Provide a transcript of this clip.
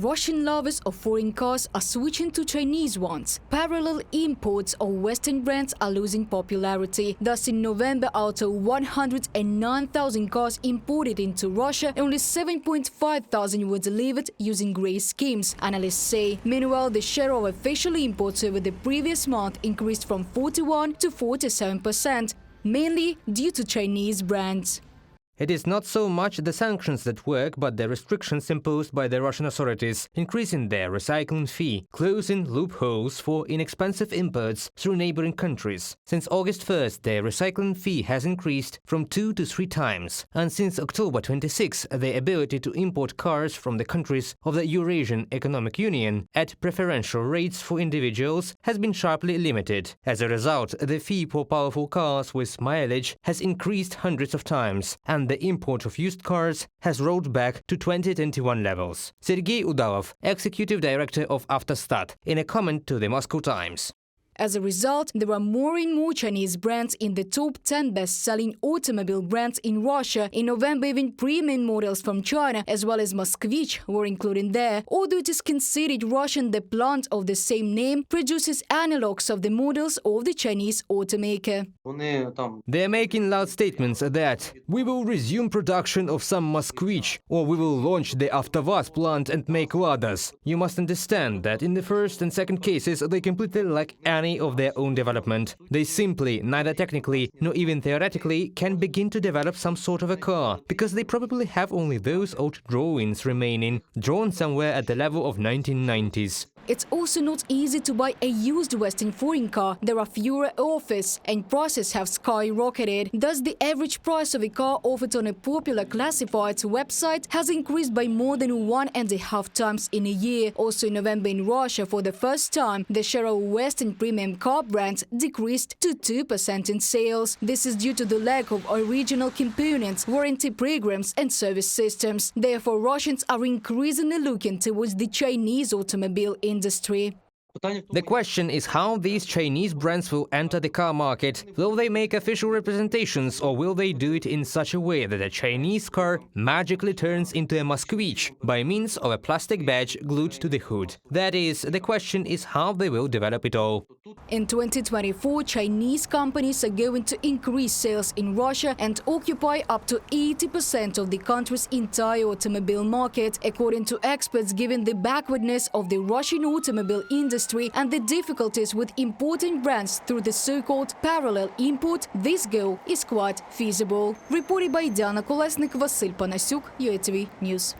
Russian lovers of foreign cars are switching to Chinese ones. Parallel imports of Western brands are losing popularity. Thus, in November, out of 109,000 cars imported into Russia, only 7,500 were delivered using grey schemes, analysts say. Meanwhile, the share of official imports over the previous month increased from 41 to 47%, mainly due to Chinese brands. It is not so much the sanctions that work, but the restrictions imposed by the Russian authorities, increasing their recycling fee, closing loopholes for inexpensive imports through neighboring countries. Since August 1st, the recycling fee has increased from 2 to 3 times, and since October 26, the ability to import cars from the countries of the Eurasian Economic Union at preferential rates for individuals has been sharply limited. As a result, the fee for powerful cars with mileage has increased hundreds of times, and the import of used cars has rolled back to 2021 levels. Sergei Udalov, executive director of Avtostat, in a comment to the Moscow Times. As a result, there are more and more Chinese brands in the top 10 best-selling automobile brands in Russia. In November, even premium models from China, as well as Moskvich, were included there. Although it is considered Russian, the plant of the same name produces analogues of the models of the Chinese automaker. They are making loud statements that we will resume production of some Moskvich, or we will launch the Avtovaz plant and make Ladas. You must understand that in the first and second cases, they completely lack any of their own development. They simply, neither technically nor even theoretically, can begin to develop some sort of a car, because they probably have only those old drawings remaining, drawn somewhere at the level of 1990s. It's also not easy to buy a used Western foreign car. There are fewer offers, and prices have skyrocketed. Thus, the average price of a car offered on a popular classifieds website has increased by more than 1.5 times in a year. Also in November in Russia, for the first time, the share of Western premium car brands decreased to 2% in sales. This is due to the lack of original components, warranty programs and service systems. Therefore, Russians are increasingly looking towards the Chinese automobile industry. The question is how these Chinese brands will enter the car market. Will they make official representations, or will they do it in such a way that a Chinese car magically turns into a Moskvich by means of a plastic badge glued to the hood? That is, the question is how they will develop it all. In 2024, Chinese companies are going to increase sales in Russia and occupy up to 80% of the country's entire automobile market, according to experts, given the backwardness of the Russian automobile industry and the difficulties with importing brands through the so-called parallel import. This goal is quite feasible. Reported by Diana Kolesnik, Vasil Panasiuk, UATV News.